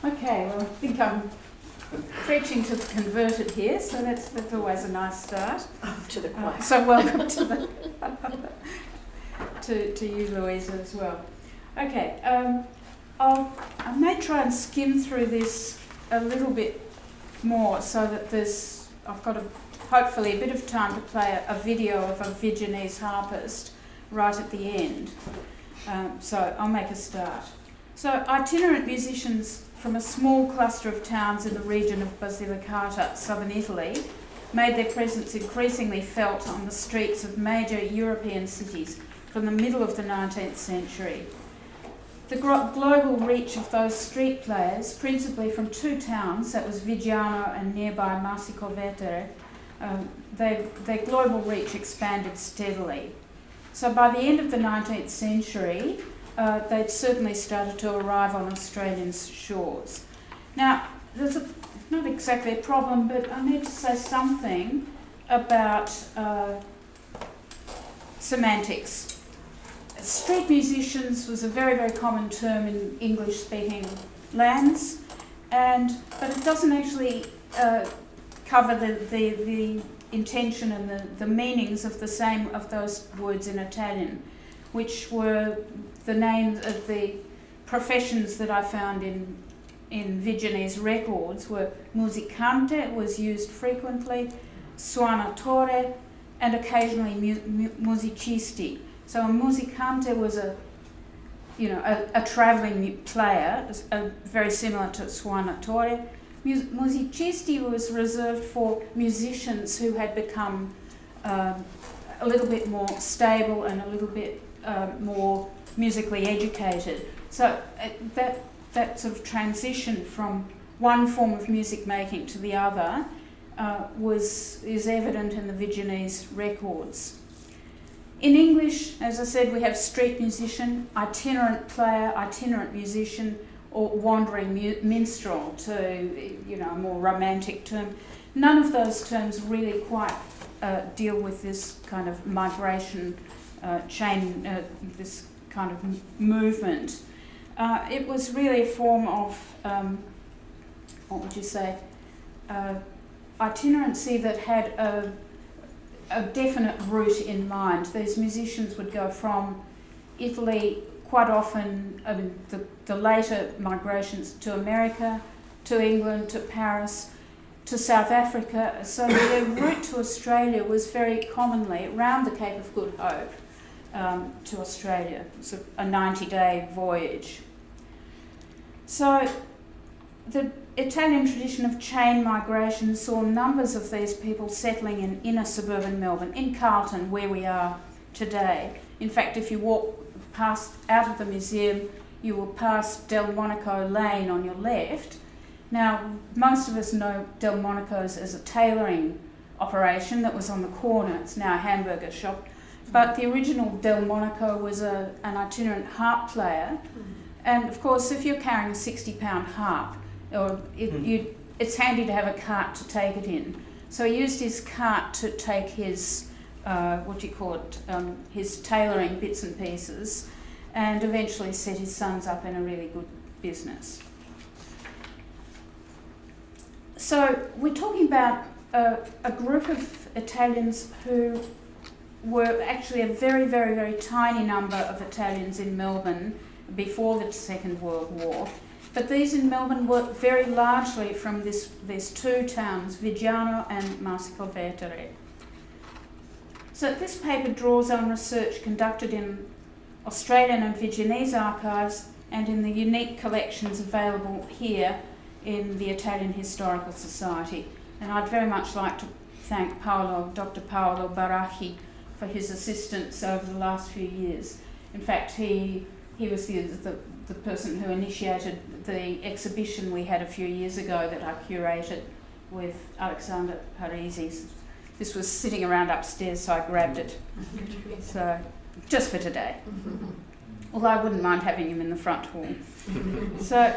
Okay, well, I think I'm preaching to the converted here, so that's always a nice start. To the choir. So welcome to the to you, Louisa, as well. Okay, I may try and skim through this a little bit more so that I've got hopefully a bit of time to play a video of a Viggianese harpist right at the end. So I'll make a start. So itinerant musicians from a small cluster of towns in the region of Basilicata, southern Italy, made their presence increasingly felt on the streets of major European cities from the middle of the 19th century. The global reach of those street players, principally from two towns, that was Viggiano and nearby Marsicovetere, their global reach expanded steadily. So by the end of the 19th century, they'd certainly started to arrive on Australian shores. Now, there's not exactly a problem, but I need to say something about semantics. Street musicians was a very, very common term in English-speaking lands, but it doesn't actually cover the intention and the meanings of those words in Italian, which were the names of the professions that I found in Viggianese records were musicante, was used frequently, suonatore, and occasionally musicisti. So a musicante was a travelling player, very similar to suonatore. Musicisti was reserved for musicians who had become a little bit more stable and a little bit more musically educated. So that sort of transition from one form of music making to the other is evident in the Viggianese records. In English, as I said, we have street musician, itinerant player, itinerant musician, or wandering minstrel, to a more romantic term. None of those terms really quite deal with this kind of migration chain, this kind of movement. It was really a form of, itinerancy that had a definite route in mind. These musicians would go from Italy quite often, the later migrations to America, to England, to Paris, to South Africa. So their route to Australia was very commonly around the Cape of Good Hope to Australia. It's a 90-day voyage. So the Italian tradition of chain migration saw numbers of these people settling in inner suburban Melbourne, in Carlton, where we are today. In fact, if you walk out of the museum, you will pass Delmonico Lane on your left. Now, most of us know Delmonico's as a tailoring operation that was on the corner. It's now a hamburger shop. But the original Delmonico was an itinerant harp player. And of course, if you're carrying a 60-pound harp, it's handy to have a cart to take it in. So he used his cart to take his, his tailoring bits and pieces, and eventually set his sons up in a really good business. So we're talking about a group of Italians who were actually a very, very, very tiny number of Italians in Melbourne before the Second World War. But these in Melbourne were very largely from these two towns, Viggiano and Marsicovetere. So this paper draws on research conducted in Australian and Viggianese archives and in the unique collections available here in the Italian Historical Society. And I'd very much like to thank Dr. Paolo Baracchi for his assistance over the last few years. In fact, he was the person who initiated the exhibition we had a few years ago that I curated with Alexander Parisi. This was sitting around upstairs, so I grabbed it. So, just for today. Although I wouldn't mind having him in the front hall. So,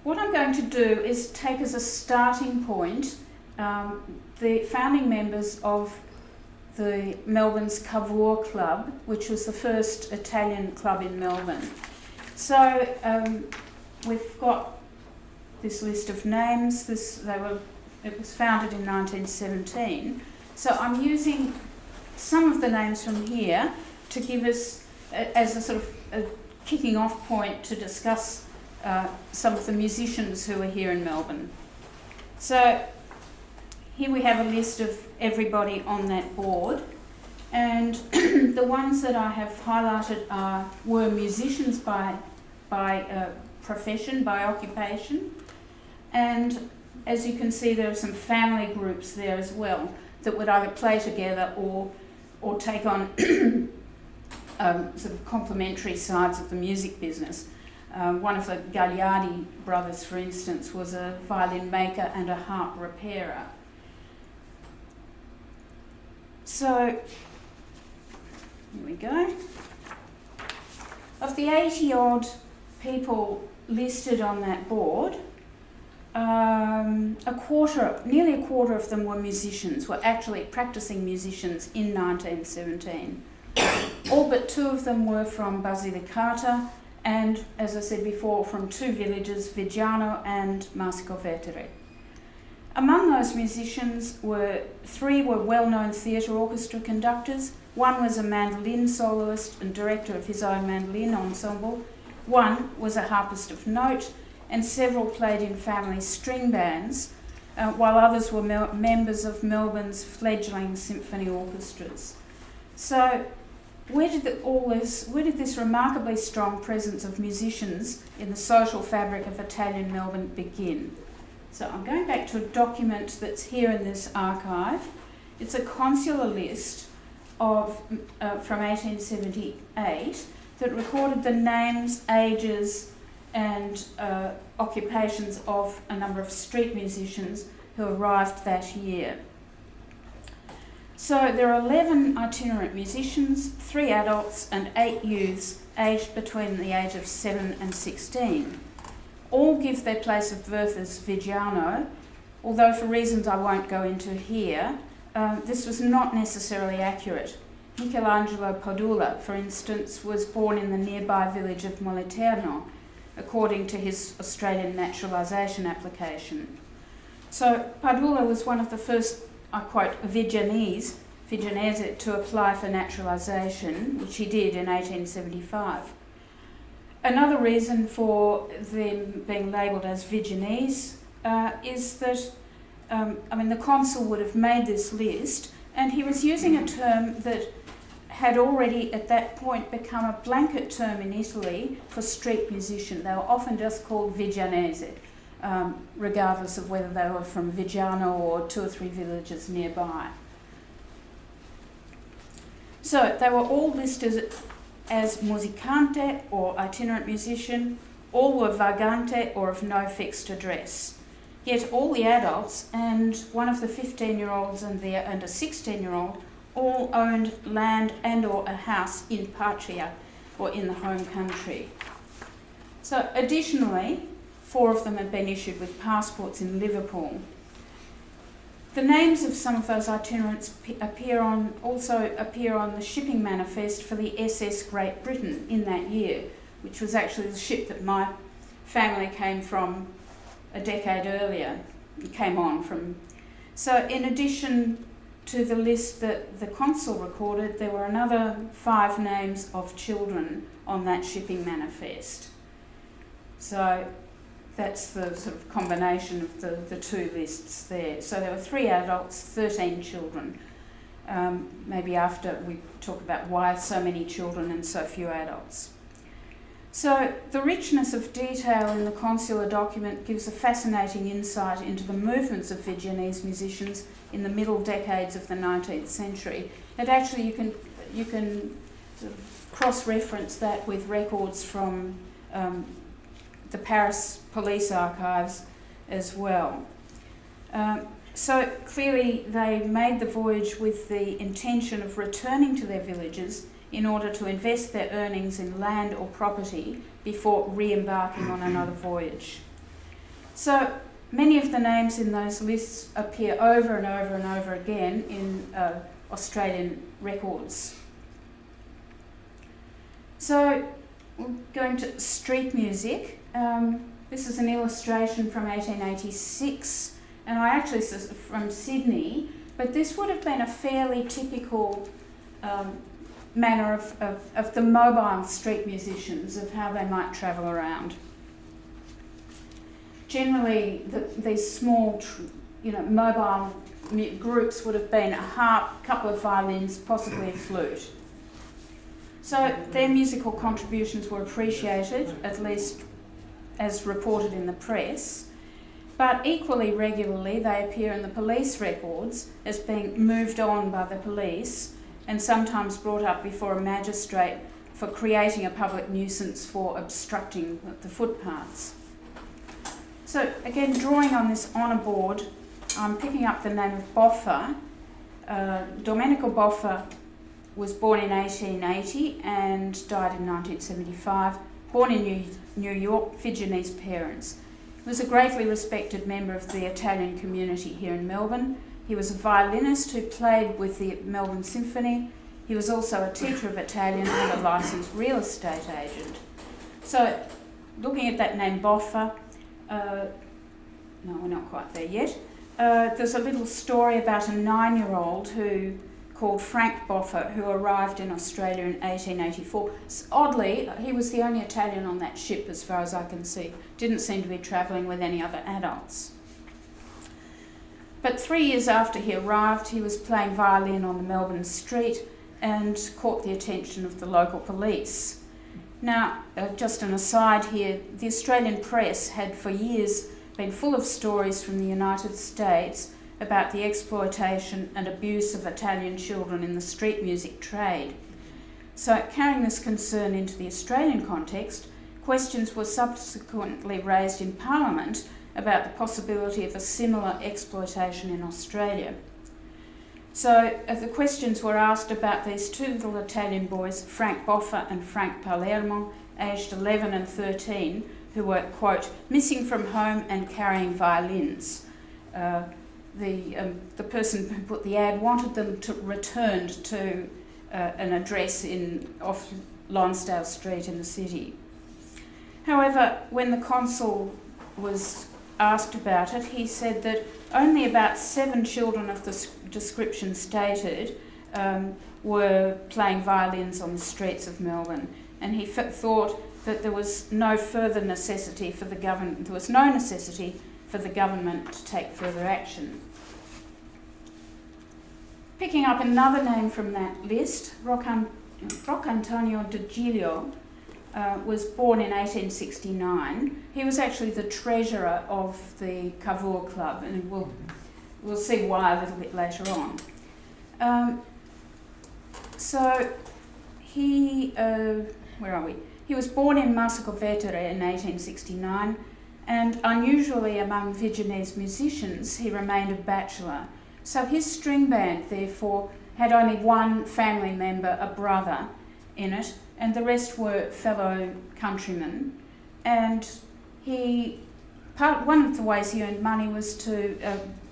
what I'm going to do is take as a starting point the founding members of the Melbourne's Cavour Club, which was the first Italian club in Melbourne. So we've got this list of names. It was founded in 1917. So I'm using some of the names from here to give us as a sort of a kicking off point to discuss some of the musicians who are here in Melbourne. So here we have a list of everybody on that board, and the ones that I have highlighted were musicians by profession, by occupation, and as you can see there are some family groups there as well that would either play together or take on sort of complementary sides of the music business. One of the Gagliardi brothers, for instance, was a violin maker and a harp repairer. So, here we go. Of the 80-odd people listed on that board, nearly a quarter of them were musicians, were actually practicing musicians in 1917. All but 2 of them were from Basilicata, and, as I said before, from 2 villages, Viggiano and Marsicovetere. Among those musicians 3 were well-known theatre orchestra conductors. 1 was a mandolin soloist and director of his own mandolin ensemble. 1 was a harpist of note, and several played in family string bands, while others were members of Melbourne's fledgling symphony orchestras. So, where did this remarkably strong presence of musicians in the social fabric of Italian Melbourne begin? So I'm going back to a document that's here in this archive. It's a consular list from 1878 that recorded the names, ages and occupations of a number of street musicians who arrived that year. So there are 11 itinerant musicians, 3 adults and 8 youths aged between the age of 7 and 16. All give their place of birth as Viggiano, although for reasons I won't go into here, this was not necessarily accurate. Michelangelo Padula, for instance, was born in the nearby village of Moliterno, according to his Australian naturalisation application. So Padula was one of the first, I quote, Viggianese to apply for naturalisation, which he did in 1875. Another reason for them being labelled as Viggianese is that, the consul would have made this list, and he was using a term that had already at that point become a blanket term in Italy for street musician. They were often just called Viggianese, regardless of whether they were from Viggiano or 2 or 3 villages nearby. So they were all listed as musicante or itinerant musician. All were vagante or of no fixed address. Yet all the adults and one of the 15-year-olds and a 16-year-old all owned land and or a house in patria or in the home country. So additionally, 4 of them had been issued with passports in Liverpool. The names of some of those itinerants also appear on the shipping manifest for the SS Great Britain in that year, which was actually the ship that my family came from a decade earlier, So in addition to the list that the consul recorded, there were another 5 names of children on that shipping manifest. So that's the sort of combination of the 2 lists there. So there were 3 adults, 13 children. Maybe after we talk about why so many children and so few adults. So the richness of detail in the consular document gives a fascinating insight into the movements of Viggianese musicians in the middle decades of the 19th century. And actually you can sort of cross-reference that with records from the Paris police archives as well. So clearly they made the voyage with the intention of returning to their villages in order to invest their earnings in land or property before re-embarking on another voyage. So many of the names in those lists appear over and over and over again in Australian records. So we're going to street music. This is an illustration from 1886, and I actually from Sydney, but this would have been a fairly typical manner of the mobile street musicians, of how they might travel around. Generally, these small, mobile groups would have been a harp, a couple of violins, possibly a flute. So their musical contributions were appreciated, at least as reported in the press, but equally regularly they appear in the police records as being moved on by the police and sometimes brought up before a magistrate for creating a public nuisance for obstructing the footpaths. So again, drawing on this honour board, I'm picking up the name of Boffa. Domenico Boffa was born in 1880 and died in 1975, born in New York, Viggianese parents. He was a greatly respected member of the Italian community here in Melbourne. He was a violinist who played with the Melbourne Symphony. He was also a teacher of Italian and a licensed real estate agent. So, looking at that name Boffa, no, we're not quite there yet. There's a little story about a 9-year-old called Frank Boffa, who arrived in Australia in 1884. Oddly, he was the only Italian on that ship as far as I can see. Didn't seem to be travelling with any other adults. But 3 years after he arrived, he was playing violin on the Melbourne street and caught the attention of the local police. Now, just an aside here, the Australian press had for years been full of stories from the United States about the exploitation and abuse of Italian children in the street music trade. So, carrying this concern into the Australian context, questions were subsequently raised in Parliament about the possibility of a similar exploitation in Australia. So, the questions were asked about these two little Italian boys, Frank Boffa and Frank Palermo, aged 11 and 13, who were, quote, missing from home and carrying violins. The person who put the ad wanted them to return to an address off Lonsdale Street in the city. However, when the consul was asked about it, he said that only about 7 children of the description stated were playing violins on the streets of Melbourne, and he thought that there was no necessity for the government to take further action. Picking up another name from that list, Antonio De Giglio was born in 1869. He was actually the treasurer of the Cavour Club, and we'll see why a little bit later on. So he, where are we? He was born in Marsacovetere in 1869, and unusually among Viggianese musicians, he remained a bachelor. So his string band, therefore, had only one family member, a brother, in it, and the rest were fellow countrymen. And one of the ways he earned money was to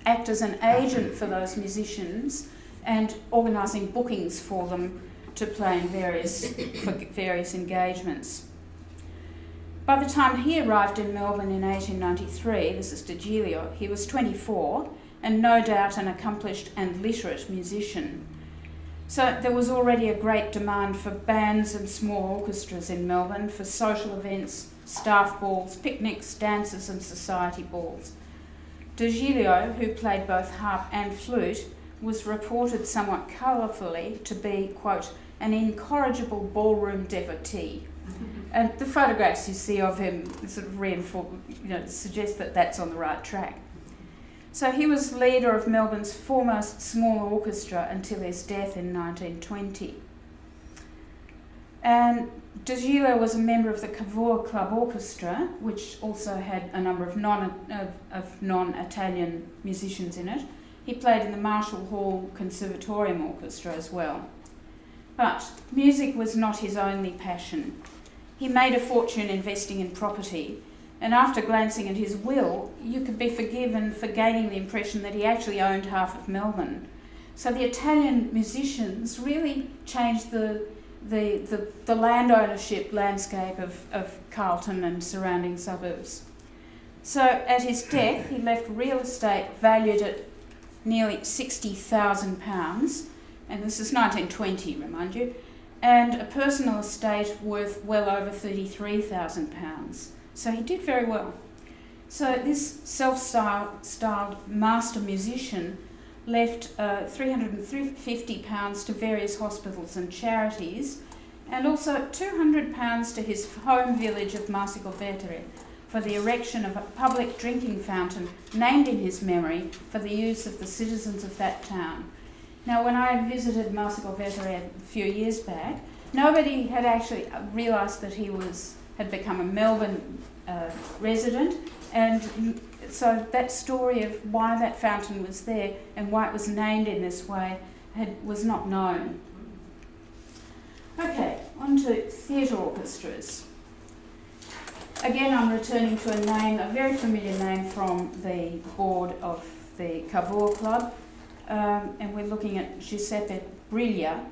act as an agent for those musicians and organising bookings for them to play in various engagements. By the time he arrived in Melbourne in 1893, this is De Giglio, he was 24 and no doubt an accomplished and literate musician. So there was already a great demand for bands and small orchestras in Melbourne for social events, staff balls, picnics, dances and society balls. De Giglio, who played both harp and flute, was reported somewhat colourfully to be, quote, an incorrigible ballroom devotee. And the photographs you see of him sort of reinforce, suggest that that's on the right track. So he was leader of Melbourne's foremost small orchestra until his death in 1920. And De Giglio was a member of the Cavour Club Orchestra, which also had a number of non-Italian musicians in it. He played in the Marshall Hall Conservatorium Orchestra as well. But music was not his only passion. He made a fortune investing in property, and after glancing at his will, you could be forgiven for gaining the impression that he actually owned half of Melbourne. So the Italian musicians really changed the land ownership landscape of Carlton and surrounding suburbs. So at his death, he left real estate valued at nearly £60,000, and this is 1920, remind you, and a personal estate worth well over £33,000. So he did very well. So this self-styled master musician left £350 to various hospitals and charities, and also £200 to his home village of Marsicovetere for the erection of a public drinking fountain named in his memory for the use of the citizens of that town. Now, when I visited Marsicovetere a few years back, nobody had actually realised that he had become a Melbourne resident, and so that story of why that fountain was there and why it was named in this way was not known. Okay, on to theatre orchestras. Again, I'm returning to a very familiar name from the board of the Cavour Club, and we're looking at Giuseppe Briglia,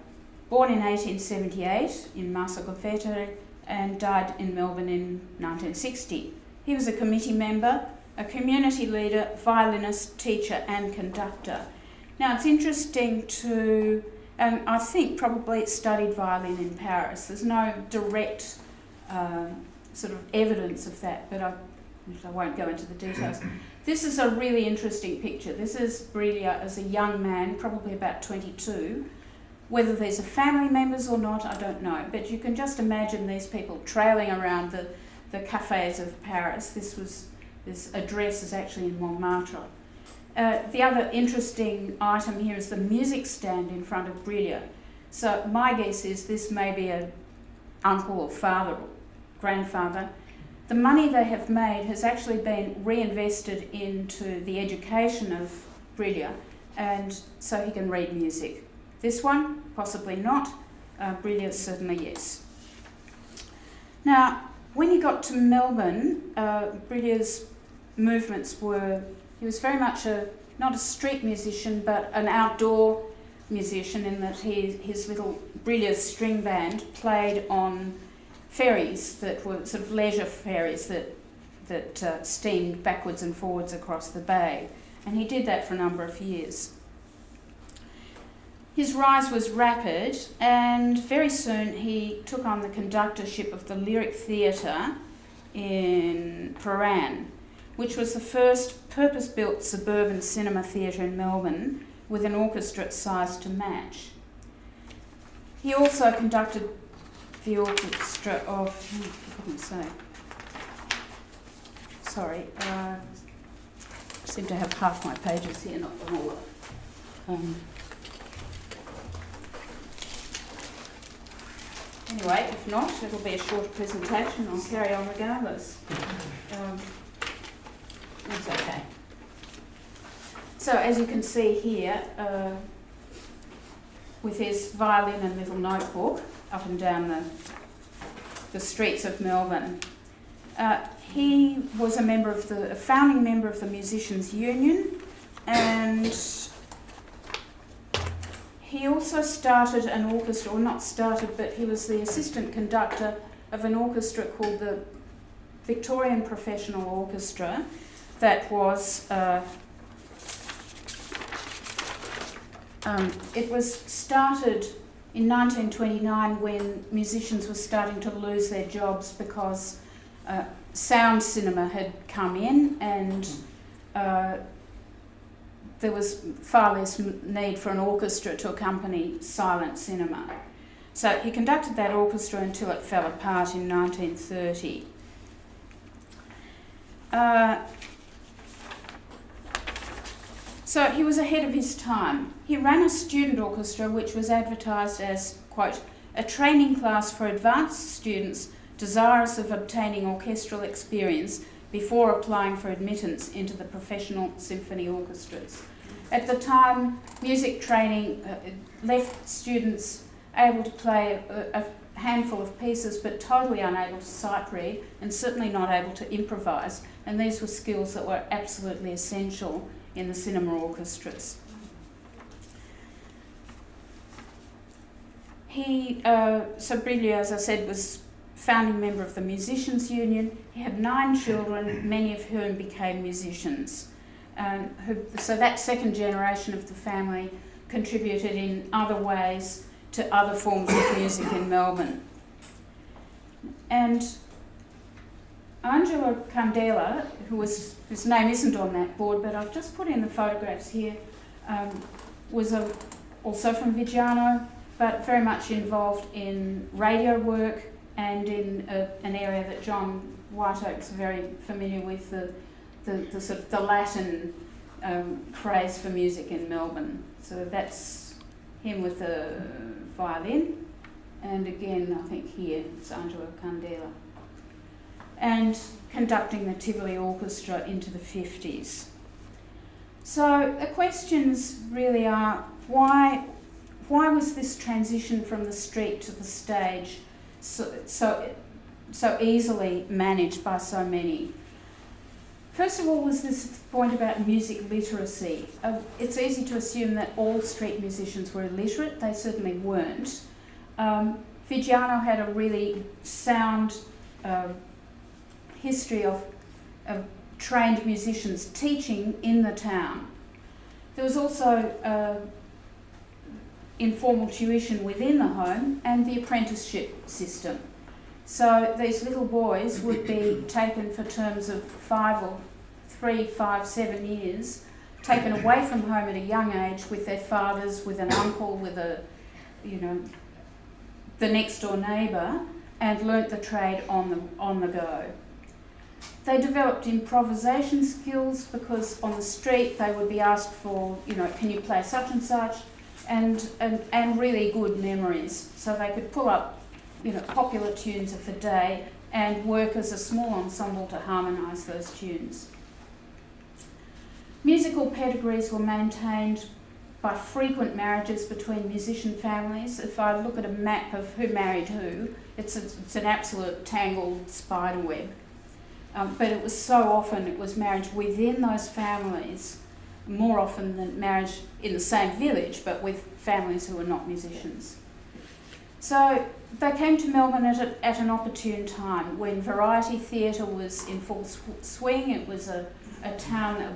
born in 1878 in Marsicovetere and died in Melbourne in 1960. He was a committee member, a community leader, violinist, teacher and conductor. Now it's interesting I think probably studied violin in Paris. There's no direct sort of evidence of that, but I won't go into the details. This is a really interesting picture. This is Briglia as a young man, probably about 22. Whether these are family members or not, I don't know, but you can just imagine these people trailing around the cafes of Paris. This address is actually in Montmartre. The other interesting item here is the music stand in front of Briglia. So my guess is this may be an uncle or father or grandfather. The money they have made has actually been reinvested into the education of Briglia, and so he can read music. This one, possibly not. Briglia, certainly yes. Now, when he got to Melbourne, Briglia's movements he was very much not a street musician, but an outdoor musician, in that his little Briglia's string band played on ferries that were sort of leisure ferries that steamed backwards and forwards across the bay. And he did that for a number of years. His rise was rapid, and very soon he took on the conductorship of the Lyric Theatre in Prahran, which was the first purpose-built suburban cinema theatre in Melbourne with an orchestra size to match. He also conducted the orchestra of... for goodness sake. Sorry, I seem to have half my pages here, not them all. Anyway, if not, it'll be a shorter presentation. I'll carry on regardless. That's okay. So, as you can see here, with his violin and little notebook up and down the streets of Melbourne, he was a founding member of the Musicians' Union, and he also started an orchestra, or not started, but he was the assistant conductor of an orchestra called the Victorian Professional Orchestra that was, it was started in 1929 when musicians were starting to lose their jobs because sound cinema had come in, and there was far less need for an orchestra to accompany silent cinema. So he conducted that orchestra until it fell apart in 1930. So he was ahead of his time. He ran a student orchestra which was advertised as, quote, a training class for advanced students desirous of obtaining orchestral experience before applying for admittance into the professional symphony orchestras. At the time, music training left students able to play a handful of pieces but totally unable to sight read and certainly not able to improvise, and these were skills that were absolutely essential in the cinema orchestras. So Briglia, as I said, was founding member of the Musicians Union. He had 9 children, many of whom became musicians. So that second generation of the family contributed in other ways to other forms of music in Melbourne. And Angelo Candela, whose name isn't on that board, but I've just put in the photographs here, was also from Viggiano, but very much involved in radio work and in an area that John Whiteoak's very familiar with, the sort of the Latin craze for music in Melbourne. So that's him with the violin, and again I think here it's Angelo Candela, and conducting the Tivoli Orchestra into the 50s. So the questions really are, why was this transition from the street to the stage so easily managed by so many? First of all, was this point about music literacy. It's easy to assume that all street musicians were illiterate. They certainly weren't. Viggiano had a really sound history of trained musicians teaching in the town. There was also informal tuition within the home and the apprenticeship system. So these little boys would be taken for terms of 3, 5, 7 years, taken away from home at a young age with their fathers, with an uncle, with the next door neighbour, and learnt the trade on the go. They developed improvisation skills because on the street they would be asked for, can you play such and such, and really good memories. So they could pull up, popular tunes of the day and work as a small ensemble to harmonise those tunes. Musical pedigrees were maintained by frequent marriages between musician families. If I look at a map of who married who, it's an absolute tangled spider web. But it was so often, it was marriage within those families, more often than marriage in the same village, but with families who were not musicians. So they came to Melbourne at an opportune time when variety theatre was in full swing. It was a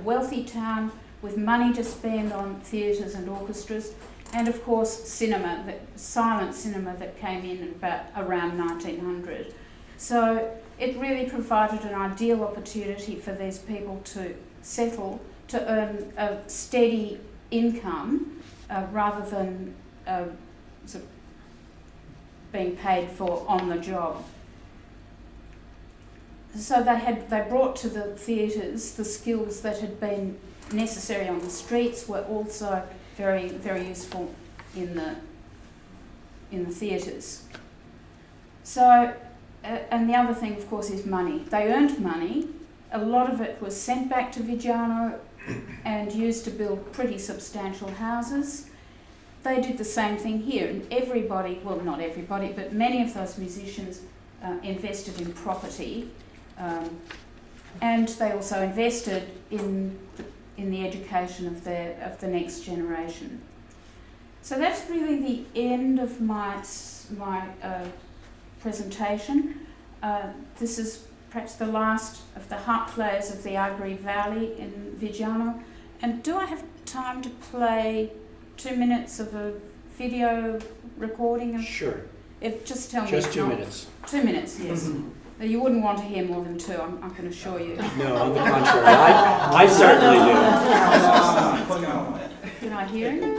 wealthy town with money to spend on theatres and orchestras, and of course cinema, silent cinema that came in around 1900. So it really provided an ideal opportunity for these people to settle, to earn a steady income rather than sort of being paid for on the job. So they brought to the theatres the skills that had been necessary on the streets, were also very, very useful in the theatres. So, and the other thing, of course, is money. They earned money. A lot of it was sent back to Viggiano and used to build pretty substantial houses. They did the same thing here, and everybody, well, not everybody, but many of those musicians invested in property, and they also invested in the education of the next generation. So that's really the end of my presentation. This is perhaps the last of the harp players of the Agri Valley in Viggiano. And do I have time to play 2 minutes of a video recording? Sure. Just tell me. Just 2 minutes. 2 minutes, yes. You wouldn't want to hear more than 2, I can assure you. No, on the contrary, I certainly do. Can I hear him?